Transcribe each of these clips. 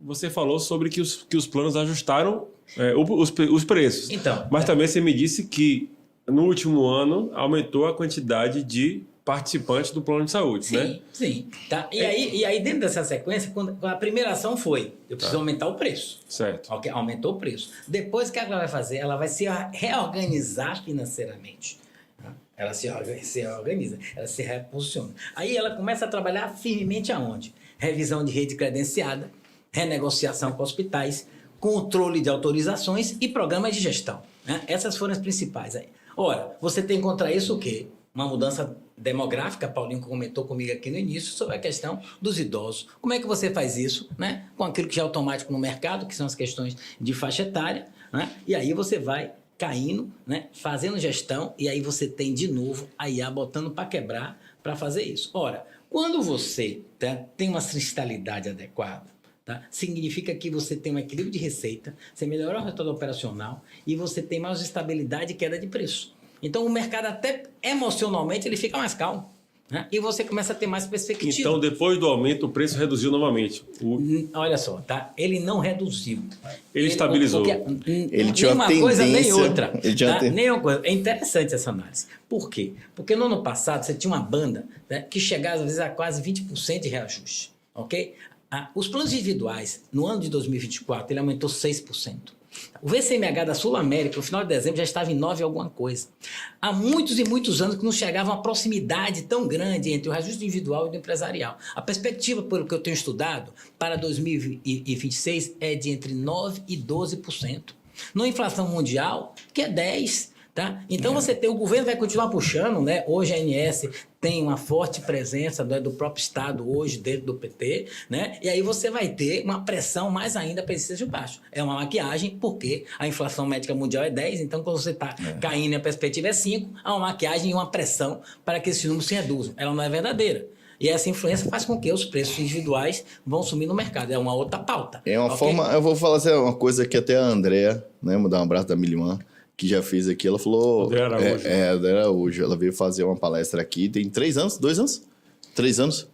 você falou sobre que os planos ajustaram os preços. Então, mas também você me disse que no último ano aumentou a quantidade de participantes do plano de saúde, sim, né? Sim. Tá? E aí, dentro dessa sequência, quando a primeira ação foi, eu preciso aumentar o preço. Certo. Okay? Aumentou o preço. Depois, o que ela vai fazer? Ela vai se reorganizar financeiramente. Tá? Ela se organiza, ela se reposiciona. Aí ela começa a trabalhar firmemente aonde? Revisão de rede credenciada, renegociação com hospitais, controle de autorizações e programas de gestão. Né? Essas foram as principais aí. Ora, você tem contra isso o quê? Uma mudança demográfica, Paulinho comentou comigo aqui no início, sobre a questão dos idosos. Como é que você faz isso? Né? Com aquilo que já é automático no mercado, que são as questões de faixa etária, né? E aí você vai caindo, né? Fazendo gestão, e aí você tem de novo a IA botando para quebrar para fazer isso. Ora, quando você tem uma sinistralidade adequada, tá? Significa que você tem um equilíbrio de receita, você melhora o resultado operacional e você tem mais estabilidade e queda de preço. Então, o mercado até emocionalmente ele fica mais calmo, né? E você começa a ter mais perspectiva. Então, depois do aumento, o preço reduziu novamente. Olha só, tá? Ele não reduziu. Ele estabilizou. Ele tinha uma nem uma coisa, nem tendência. outra. Tá? Nem uma coisa. É interessante essa análise. Por quê? Porque no ano passado você tinha uma banda, né, que chegava às vezes a quase 20% de reajuste. Ok? Os planos individuais, no ano de 2024, ele aumentou 6%. O VCMH da Sul América, no final de dezembro, já estava em 9 alguma coisa. Há muitos e muitos anos que não chegava uma proximidade tão grande entre o reajuste individual e do empresarial. A perspectiva, pelo que eu tenho estudado, para 2026 é de entre 9% e 12%. Na inflação mundial, que é 10%. Tá? Então você tem, o governo vai continuar puxando, né? Hoje a ANS tem uma forte presença do próprio Estado hoje dentro do PT, né? E aí você vai ter uma pressão mais ainda para esse seja baixo. É uma maquiagem, porque a inflação médica mundial é 10, então quando você está caindo e a perspectiva é 5, há uma maquiagem e uma pressão para que esses números se reduzam. Ela não é verdadeira. E essa influência faz com que os preços individuais vão sumir no mercado. É uma outra pauta. É uma forma... Eu vou falar assim, uma coisa que até a Andrea, né? Vou dar um abraço da Milimã, que já fez aqui, ela falou... André Araújo. André Araújo. Ela veio fazer uma palestra aqui, tem 3 anos? 2 anos? 3 anos?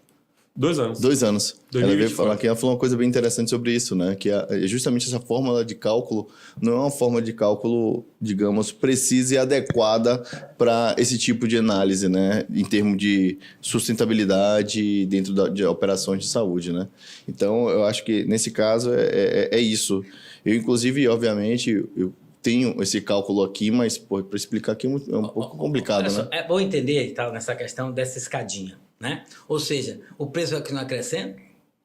2 anos. 2 anos. 2024. Ela veio falar aqui, ela falou uma coisa bem interessante sobre isso, né? Que é justamente essa fórmula de cálculo não é uma forma de cálculo, digamos, precisa e adequada para esse tipo de análise, né? Em termos de sustentabilidade dentro de operações de saúde, né? Então, eu acho que nesse caso é isso. Eu, inclusive, obviamente... eu tenho esse cálculo aqui, mas para explicar aqui é um pouco complicado, só, né? É bom entender tá, nessa questão dessa escadinha, né? Ou seja, o preço vai continuar crescendo?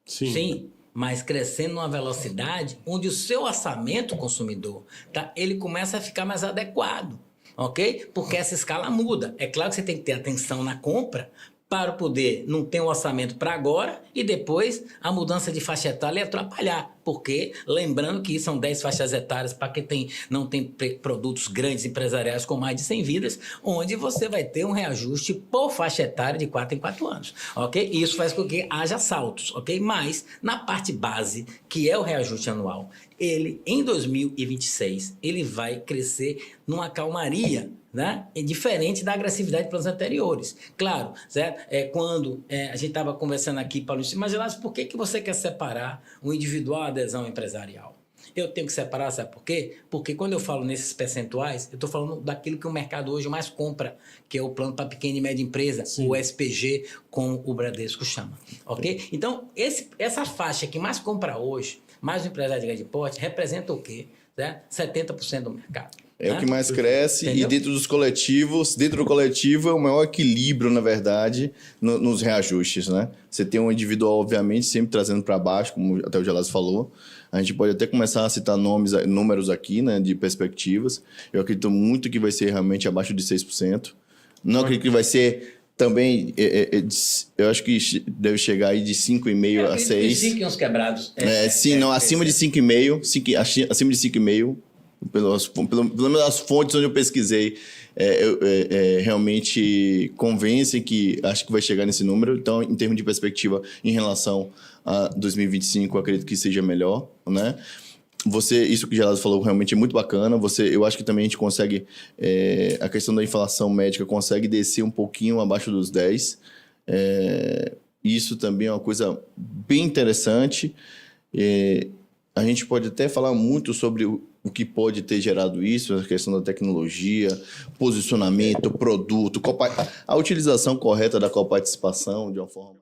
Sim, mas crescendo numa velocidade onde o seu orçamento consumidor, tá, ele começa a ficar mais adequado, ok? Porque essa escala muda. É claro que você tem que ter atenção na compra para poder não ter um orçamento para agora e depois a mudança de faixa etária atrapalhar. Porque, lembrando que são 10 faixas etárias para quem não tem produtos grandes empresariais com mais de 100 vidas, onde você vai ter um reajuste por faixa etária de 4 em 4 anos, ok? Isso faz com que haja saltos, ok? Mas, na parte base, que é o reajuste anual, ele, em 2026, ele vai crescer numa calmaria, né? É diferente da agressividade de planos anteriores. Claro, certo? Quando a gente estava conversando aqui, Paulo, mas Gelásio, por que você quer separar o individual da adesão empresarial? Eu tenho que separar, sabe por quê? Porque quando eu falo nesses percentuais, eu estou falando daquilo que o mercado hoje mais compra, que é o plano para pequena e média empresa, o SPG, como o Bradesco chama, ok? Então, essa faixa que mais compra hoje, mais o empresário de grande porte, representa o quê? Certo? 70% do mercado. É o que mais cresce. Entendeu? E dentro do coletivo é o maior equilíbrio, na verdade, nos reajustes, né? Você tem um individual, obviamente, sempre trazendo para baixo, como até o Gelásio falou. A gente pode até começar a citar números aqui, né, de perspectivas. Eu acredito muito que vai ser realmente abaixo de 6%. Não acredito que vai ser também... eu acho que deve chegar aí de 5,5% a 6%. 5 e uns quebrados. Acima de 5,5%. Acima de 5,5%. Pelo menos as fontes onde eu pesquisei realmente convencem que acho que vai chegar nesse número. Então, em termos de perspectiva em relação a 2025, eu acredito que seja melhor, né? Isso que o Gelásio falou realmente é muito bacana. Eu acho que também a gente consegue... a questão da inflação médica consegue descer um pouquinho abaixo dos 10%. Isso também é uma coisa bem interessante. A gente pode até falar muito sobre o que pode ter gerado isso, a questão da tecnologia, posicionamento, produto, a utilização correta da coparticipação de uma forma...